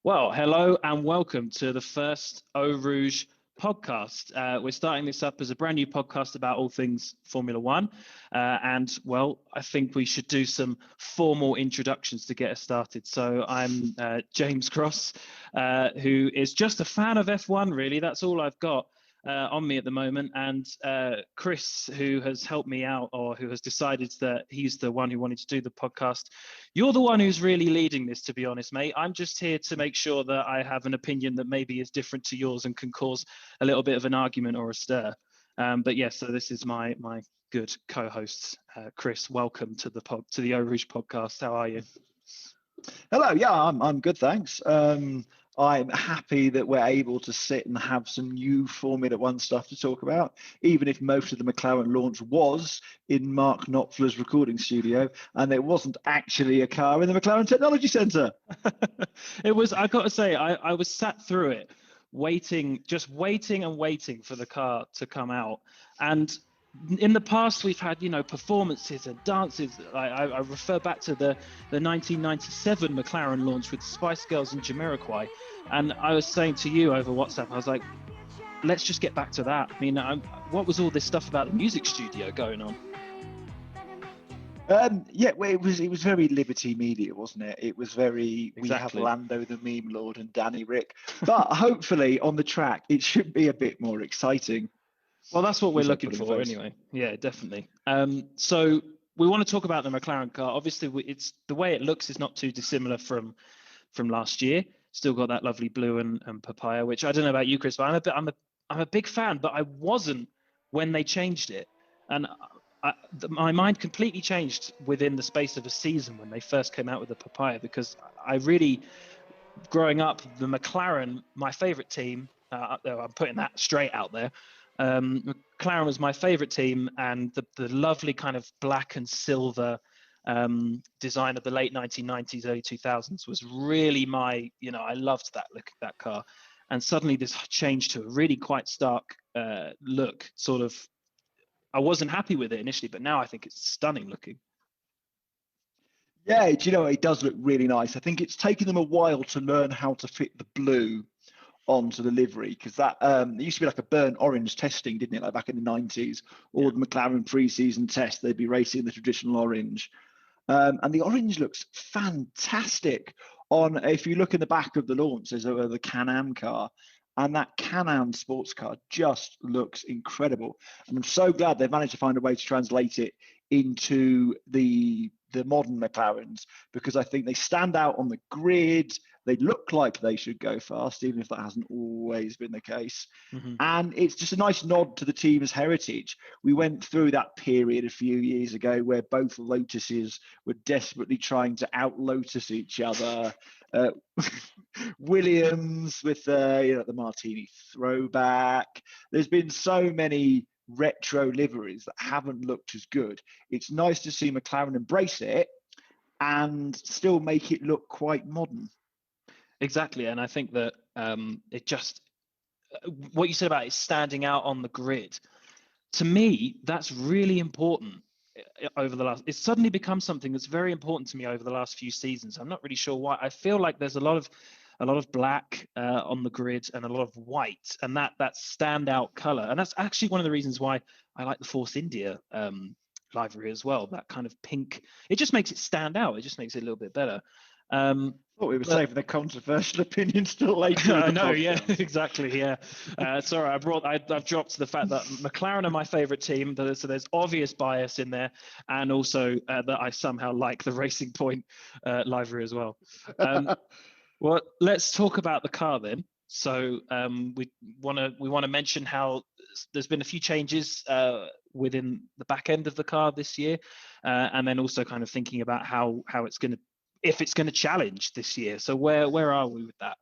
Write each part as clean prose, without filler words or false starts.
Well, hello and welcome to the first Eau Rouge podcast. We're starting this up as a brand new podcast about all things Formula One. I think we should do some formal introductions to get us started. So I'm James Cross, who is just a fan of F1, really. That's all I've got on me at the moment. And Chris, who has helped me out, or who has decided that he's the one who wanted to do the podcast. You're the one who's really leading this, to be honest, mate. I'm just here to make sure that I have an opinion that maybe is different to yours and can cause a little bit of an argument or a stir. So this is my good co-host, Chris. Welcome to the Eau Rouge podcast. How are you? Hello. Yeah, I'm good, thanks. I'm happy that we're able to sit and have some new Formula One stuff to talk about, even if most of the McLaren launch was in Mark Knopfler's recording studio, and it wasn't actually a car in the McLaren Technology Centre. It was, I got to say, I was sat through it, waiting for the car to come out. And in the past, we've had, performances and dances. I refer back to the 1997 McLaren launch with the Spice Girls and Jamiroquai. And I was saying to you over WhatsApp, I was like, let's just get back to that. I mean, what was all this stuff about the music studio going on? It was very Liberty Media, wasn't it? It was very, Exactly. We have Lando the meme lord and Danny Rick. But hopefully on the track, it should be a bit more exciting. Well, that's what we're looking for anyway. Yeah, definitely. So we want to talk about the McLaren car. Obviously, it's the way it looks is not too dissimilar from last year. Still got that lovely blue and papaya, which I don't know about you, Chris, but I'm a big fan, but I wasn't when they changed it. And my mind completely changed within the space of a season when they first came out with the papaya, because I really, growing up, the McLaren, my favorite team, I'm putting that straight out there. McLaren was my favorite team, and the lovely kind of black and silver design of the late 1990s, early 2000s was really I loved that look of that car. And suddenly this changed to a really quite stark look. Sort of, I wasn't happy with it initially, but now I think it's stunning looking. Yeah, it does look really nice. I think it's taken them a while to learn how to fit the blue onto the livery, because that it used to be like a burnt orange testing, didn't it? Like back in the 90s, or the McLaren pre-season test, they'd be racing the traditional orange. And the orange looks fantastic if you look in the back of the launch, there's the Can-Am car, and that Can-Am sports car just looks incredible. And I'm so glad they've managed to find a way to translate it into the modern McLarens, because I think they stand out on the grid. They look like they should go fast, even if that hasn't always been the case. Mm-hmm. And it's just a nice nod to the team's heritage. We went through that period a few years ago where both Lotuses were desperately trying to out-Lotus each other. Williams with the Martini throwback. There's been so many retro liveries that haven't looked as good. It's nice to see McLaren embrace it and still make it look quite modern. Exactly. And I think that what you said about it standing out on the grid, to me, that's really important it's suddenly become something that's very important to me over the last few seasons. I'm not really sure why. I feel like there's a lot of black on the grid and a lot of white, and that standout color. And that's actually one of the reasons why I like the Force India livery as well. That kind of pink, it just makes it stand out. It just makes it a little bit better. We were saving the controversial opinions till later. I know, yeah, exactly, yeah. Sorry, I've dropped the fact that McLaren are my favorite team, so there's obvious bias in there, and also that I somehow like the Racing Point livery as well. Well, let's talk about the car then. So we want to mention how there's been a few changes within the back end of the car this year, and then also kind of thinking about how it's going to, if it's going to challenge this year. So where are we with that?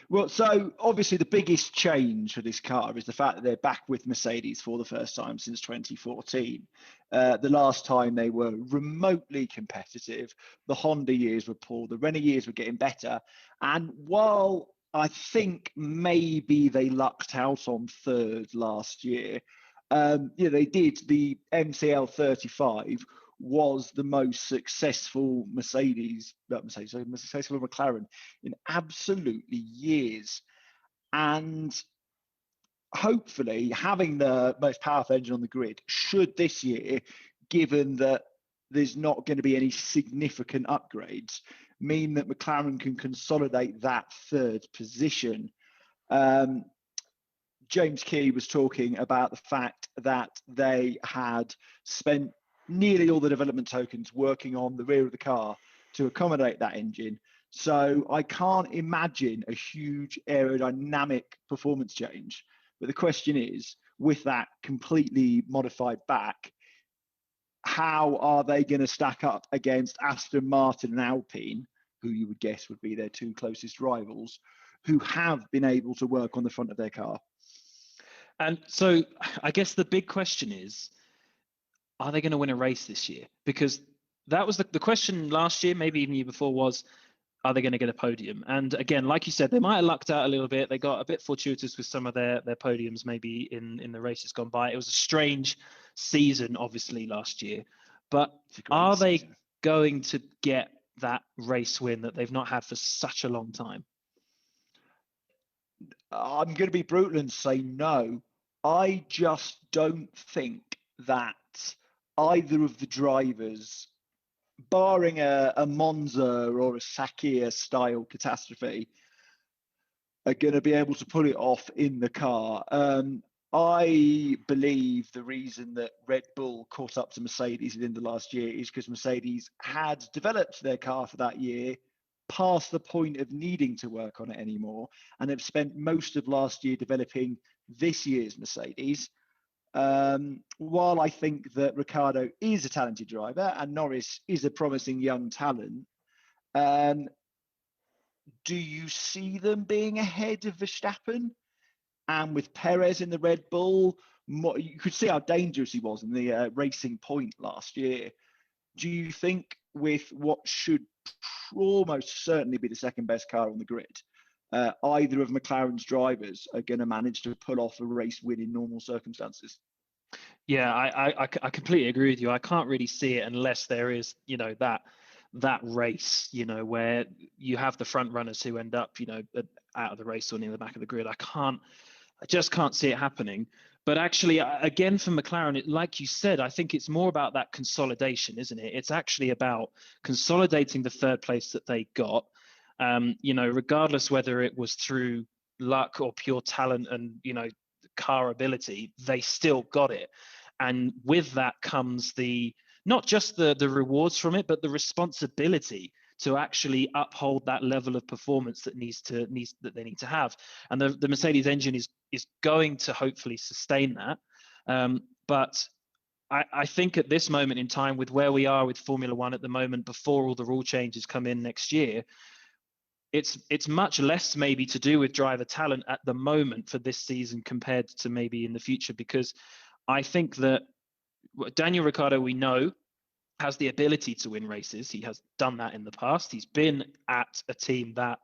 Well, so obviously the biggest change for this car is the fact that they're back with Mercedes for the first time since 2014. The last time they were remotely competitive, the Honda years were poor, the Renault years were getting better. And while I think maybe they lucked out on third last year, they did. The MCL35 was the most successful successful McLaren in absolutely years. And hopefully having the most powerful engine on the grid should this year, given that there's not going to be any significant upgrades, mean that McLaren can consolidate that third position. James Key was talking about the fact that they had spent nearly all the development tokens working on the rear of the car to accommodate that engine. So I can't imagine a huge aerodynamic performance change. But the question is, with that completely modified back, how are they going to stack up against Aston Martin and Alpine, who you would guess would be their two closest rivals, who have been able to work on the front of their car? And so I guess the big question is, are they going to win a race this year? Because that was the question last year, maybe even year before, was, are they going to get a podium? And again, like you said, they might have lucked out a little bit. They got a bit fortuitous with some of their podiums maybe in the races gone by. It was a strange season, obviously, last year. But are they going to get that race win that they've not had for such a long time? I'm going to be brutal and say no. I just don't think that either of the drivers, barring a Monza or a Sakir style catastrophe, are going to be able to pull it off in the car. I believe the reason that Red Bull caught up to Mercedes at the end of last year is because Mercedes had developed their car for that year past the point of needing to work on it anymore, and have spent most of last year developing this year's Mercedes. While I think that Ricciardo is a talented driver and Norris is a promising young talent, do you see them being ahead of Verstappen? And with Perez in the Red Bull, you could see how dangerous he was in the Racing Point last year. Do you think with what should almost certainly be the second best car on the grid, either of McLaren's drivers are going to manage to pull off a race win in normal circumstances? Yeah, I completely agree with you. I can't really see it unless there is, that race, where you have the front runners who end up, out of the race or near the back of the grid. I just can't see it happening. But actually, again, for McLaren, like you said, I think it's more about that consolidation, isn't it? It's actually about consolidating the third place that they got, regardless whether it was through luck or pure talent and, car ability, they still got it. And with that comes not just the rewards from it, but the responsibility to actually uphold that level of performance that they need to have. And the Mercedes engine is going to hopefully sustain that. But I think at this moment in time, with where we are with Formula One at the moment, before all the rule changes come in next year, it's much less maybe to do with driver talent at the moment for this season compared to maybe in the future, because I think that Daniel Ricciardo, we know, has the ability to win races. He has done that in the past. He's been at a team that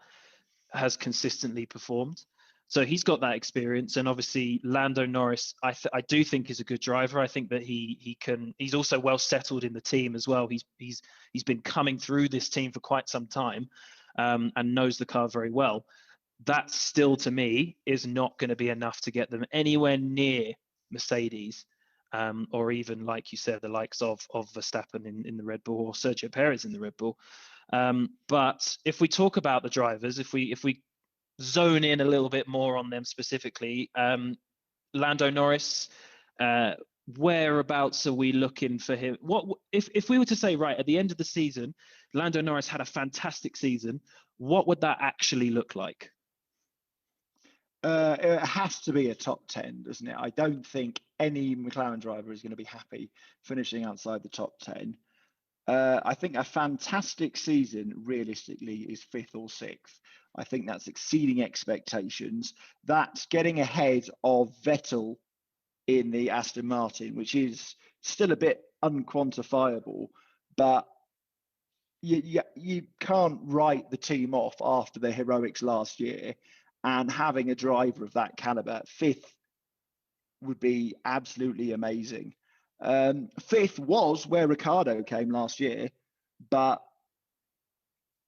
has consistently performed. So he's got that experience. And obviously Lando Norris, I do think is a good driver. I think that he's also well settled in the team as well. He's been coming through this team for quite some time, and knows the car very well. That still, to me, is not going to be enough to get them anywhere near Mercedes. Or even, like you said, the likes of Verstappen in the Red Bull, or Sergio Perez in the Red Bull. But if we talk about the drivers, if we zone in a little bit more on them specifically, Lando Norris, whereabouts are we looking for him? What if we were to say, right, at the end of the season, Lando Norris had a fantastic season, what would that actually look like? It has to be a top 10, doesn't it? I don't think any McLaren driver is going to be happy finishing outside the top 10. I think a fantastic season, realistically, is 5th or 6th. I think that's exceeding expectations. That's getting ahead of Vettel in the Aston Martin, which is still a bit unquantifiable, but you can't write the team off after their heroics last year. And having a driver of that caliber, 5th, would be absolutely amazing. Fifth was where Ricciardo came last year, but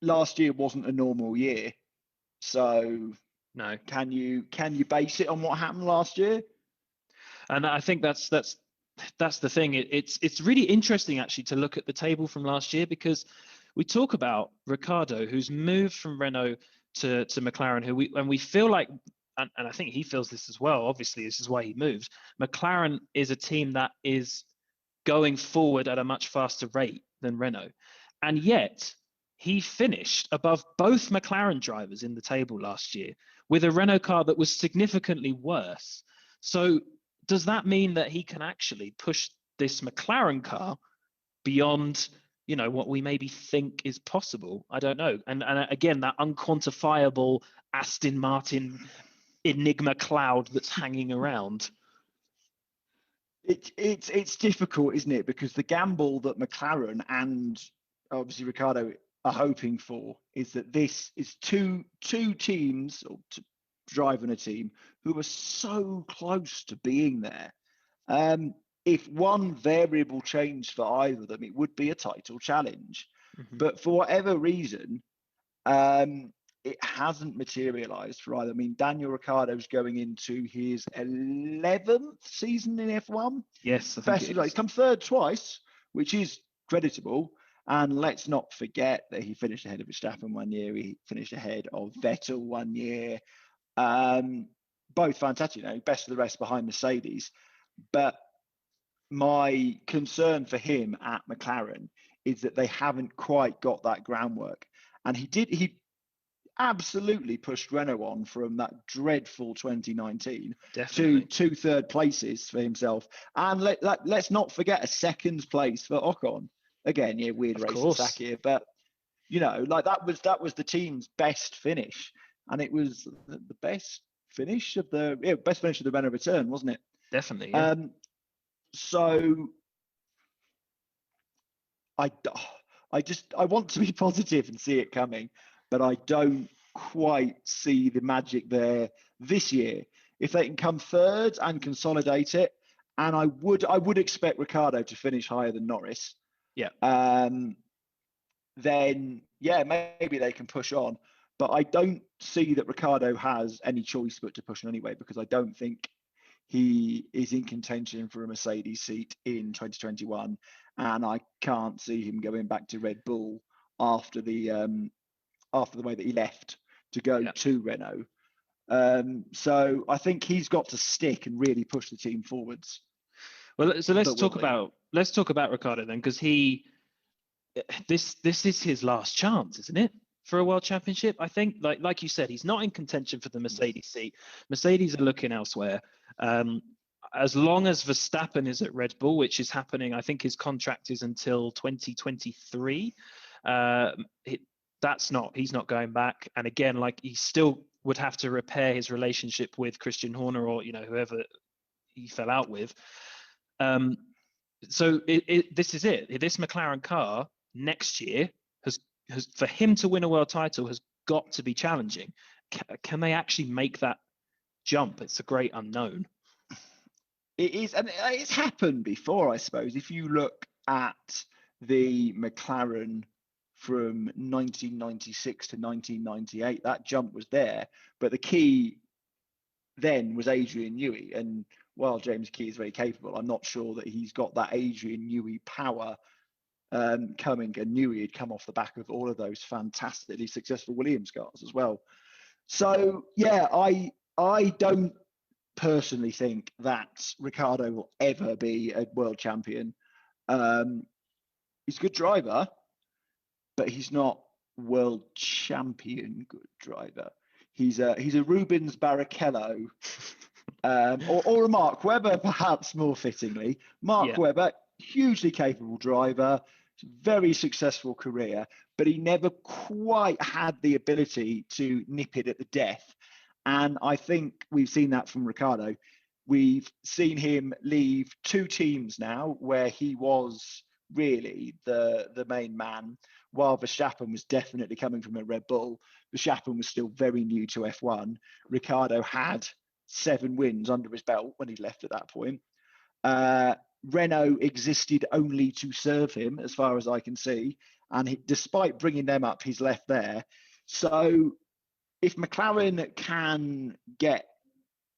last year wasn't a normal year. So no, can you base it on what happened last year? And I think that's the thing. It's really interesting actually to look at the table from last year, because we talk about Ricciardo, who's moved from Renault to McLaren, and we feel like, and I think he feels this as well. Obviously, this is why he moved. McLaren is a team that is going forward at a much faster rate than Renault, and yet he finished above both McLaren drivers in the table last year with a Renault car that was significantly worse. So does that mean that he can actually push this McLaren car beyond, what we maybe think is possible? I don't know. And again, that unquantifiable Aston Martin enigma cloud that's hanging around. It's difficult, isn't it? Because the gamble that McLaren and obviously Ricciardo are hoping for is that this is two teams, or driving a team, who are so close to being there. If one variable changed for either of them, it would be a title challenge. Mm-hmm. But for whatever reason, it hasn't materialized for either. I mean, Daniel Ricciardo's going into his 11th season in F1. Yes, I think he's come third twice, which is creditable. And let's not forget that he finished ahead of Verstappen one year. He finished ahead of Vettel one year. Both fantastic, best of the rest behind Mercedes. But my concern for him at McLaren is that they haven't quite got that groundwork. And he absolutely pushed Renault on from that dreadful 2019 to 2 third places for himself. And let's not forget a second place for Ocon. Again, weird race to sack here, but that was the team's best finish, and it was the best finish of the Renault return, wasn't it? Definitely. Yeah. So I want to be positive and see it coming, but I don't quite see the magic there this year. If they can come third and consolidate it, and I would expect Ricciardo to finish higher than Norris. Yeah. Then maybe they can push on, but I don't see that Ricciardo has any choice but to push on anyway, because I don't think he is in contention for a Mercedes seat in 2021, and I can't see him going back to Red Bull after the way that he left to go to Renault. So I think he's got to stick and really push the team forwards. Well, so let's talk about Ricciardo then, because this is his last chance, isn't it, for a world championship? I think, like you said, he's not in contention for the Mercedes seat. Mercedes are looking elsewhere. As long as Verstappen is at Red Bull, which is happening, I think his contract is until 2023. He's not going back. And again, he still would have to repair his relationship with Christian Horner, or whoever he fell out with. So this is it. This McLaren car next year has for him to win a world title has got to be challenging. Can they actually make that jump? It's a great unknown. It is, and it's happened before, I suppose. If you look at the McLaren from 1996 to 1998, that jump was there. But the key then was Adrian Newey. And while James Key is very capable, I'm not sure that he's got that Adrian Newey power coming. And Newey had come off the back of all of those fantastically successful Williams cars as well. So, I don't personally think that Ricciardo will ever be a world champion. He's a good driver, but he's not world champion good driver. He's a Rubens Barrichello, or a Mark Webber, perhaps more fittingly. Mark Webber, hugely capable driver, very successful career, but he never quite had the ability to nip it at the death. And I think we've seen that from Ricciardo. We've seen him leave 2 teams now where he was really the main man, while Verstappen was definitely coming from a Red Bull. Verstappen was still very new to F1. Ricciardo had 7 wins under his belt when he left at that point. Renault existed only to serve him, as far as I can see. And despite bringing them up, he's left there. So if McLaren can get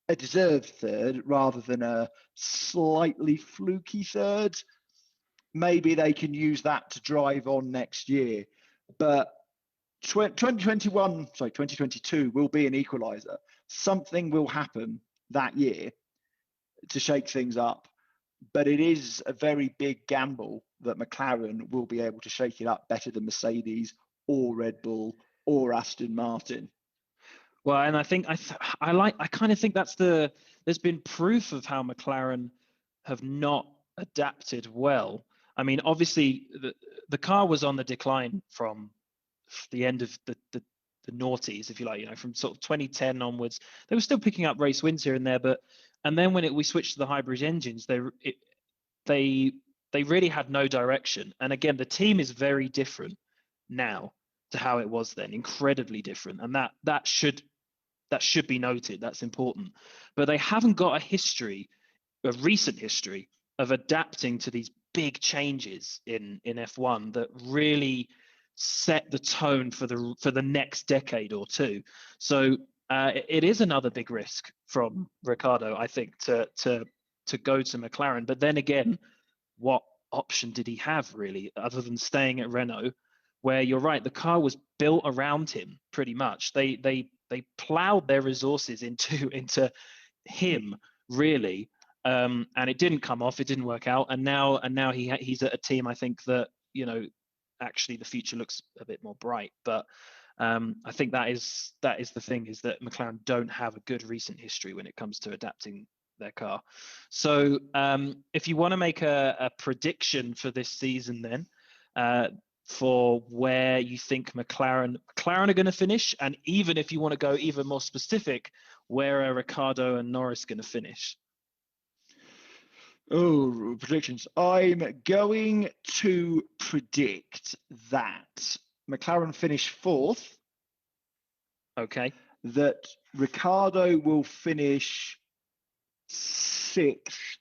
a deserved third rather than a slightly fluky third, maybe they can use that to drive on next year. But 2022 will be an equaliser. Something will happen that year to shake things up. But it is a very big gamble that McLaren will be able to shake it up better than Mercedes or Red Bull or Aston Martin. Well, and I think I kind of think there's been proof of how McLaren have not adapted well. I mean, obviously the car was on the decline from the end of the noughties, if you like, from sort of 2010 onwards. They were still picking up race wins here and there, and then when we switched to the hybrid engines, they really had no direction. And again, the team is very different now to how it was then, incredibly different, and that should be noted. That's important. But they haven't got a recent history of adapting to these big changes in F1 that really set the tone for the next decade or two. So it is another big risk from Ricciardo, I think, to go to McLaren. But then again, what option did he have really, other than staying at Renault, where you're right, the car was built around him pretty much. They plowed their resources into him really, and it didn't come off. It didn't work out. And now he's at a team, I think, that actually the future looks a bit more bright. But I think that is the thing, is that McLaren don't have a good recent history when it comes to adapting their car. So if you want to make a prediction for this season, then for where you think McLaren are going to finish, and even if you want to go even more specific, where are Ricciardo and Norris going to finish? Oh, predictions. I'm going to predict that McLaren finish fourth. Okay. That Ricciardo will finish sixth,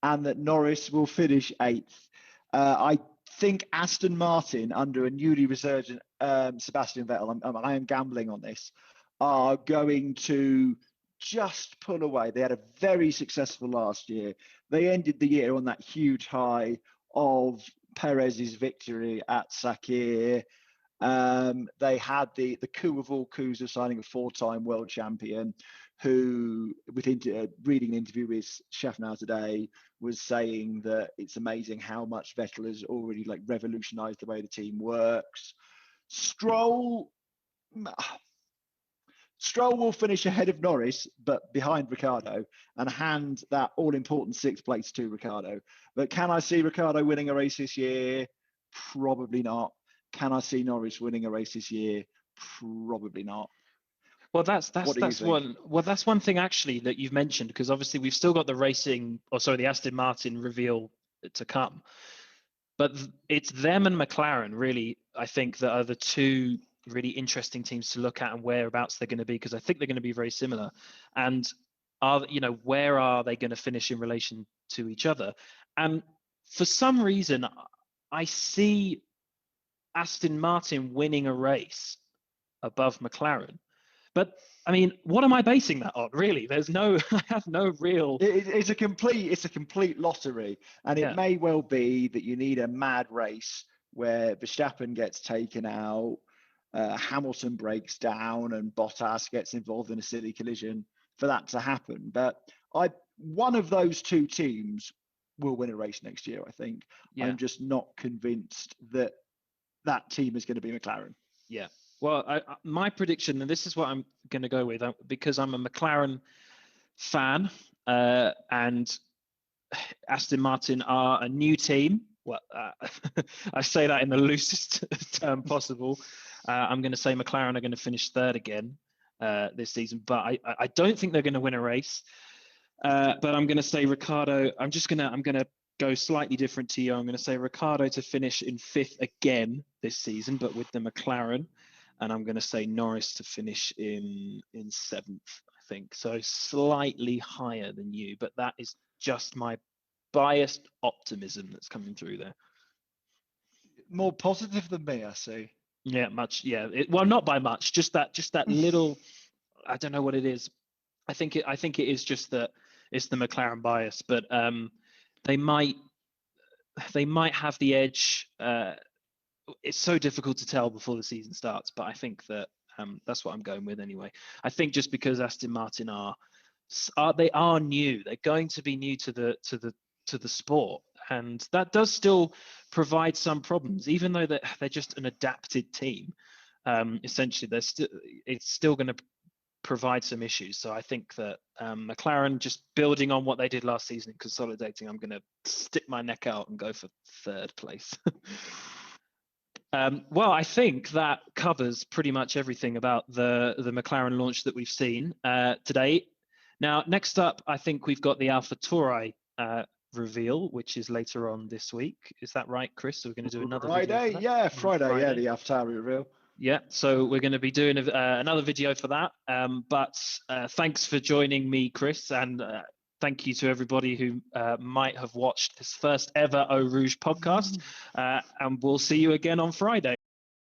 and that Norris will finish eighth. I think Aston Martin, under a newly resurgent Sebastian Vettel, I am gambling on this, are going to just pull away. They had a very successful last year. They ended the year on that huge high of Perez's victory at Sakir. They had the coup of all coups of signing a four-time world champion, who, reading an interview with Schaffner today, was saying that it's amazing how much Vettel has already revolutionized the way the team works. Stroll will finish ahead of Norris, but behind Ricciardo, and hand that all-important sixth place to Ricciardo. But can I see Ricciardo winning a race this year? Probably not. Can I see Norris winning a race this year? Probably not. Well, that's one thing actually that you've mentioned, because obviously we've still got the Aston Martin reveal to come, but it's them and McLaren really, I think, that are the two really interesting teams to look at and whereabouts they're going to be, because I think they're going to be very similar. And where are they going to finish in relation to each other? And for some reason, I see Aston Martin winning a race above McLaren. But I mean, what am I basing that on? Really, I have no real. It's a complete lottery, and it may well be that you need a mad race where Verstappen gets taken out, Hamilton breaks down, and Bottas gets involved in a silly collision for that to happen. But one of those two teams will win a race next year, I think. Yeah. I'm just not convinced that team is going to be McLaren. Yeah. Well, my prediction, and this is what I'm going to go with, because I'm a McLaren fan, and Aston Martin are a new team. Well, I say that in the loosest term possible. I'm going to say McLaren are going to finish third again this season, but I don't think they're going to win a race. But I'm going to say Ricciardo. I'm going to go slightly different to you. I'm going to say Ricciardo to finish in fifth again this season, but with the McLaren. And I'm going to say Norris to finish in seventh, I think. So slightly higher than you, but that is just my biased optimism that's coming through there. More positive than me, I see. Yeah, much. Yeah, well, not by much. Just that little. I don't know what it is. I think it is just that it's the McLaren bias, but they might have the edge. It's so difficult to tell before the season starts, but I think that that's what I'm going with anyway. I think just because Aston Martin are new, they're going to be new to the sport, and that does still provide some problems, even though they're just an adapted team. Essentially, it's still going to provide some issues. So I think that McLaren, just building on what they did last season and consolidating, I'm going to stick my neck out and go for third place. Well, I think that covers pretty much everything about the McLaren launch that we've seen today. Now, next up, I think we've got the AlphaTauri reveal, which is later on this week. Is that right, Chris? So we're going to do another Friday, video yeah, Friday, yeah, the AlphaTauri reveal. Yeah, so we're going to be doing another video for that. But thanks for joining me, Chris, and thank you to everybody who might have watched this first ever Eau Rouge podcast. And we'll see you again on Friday.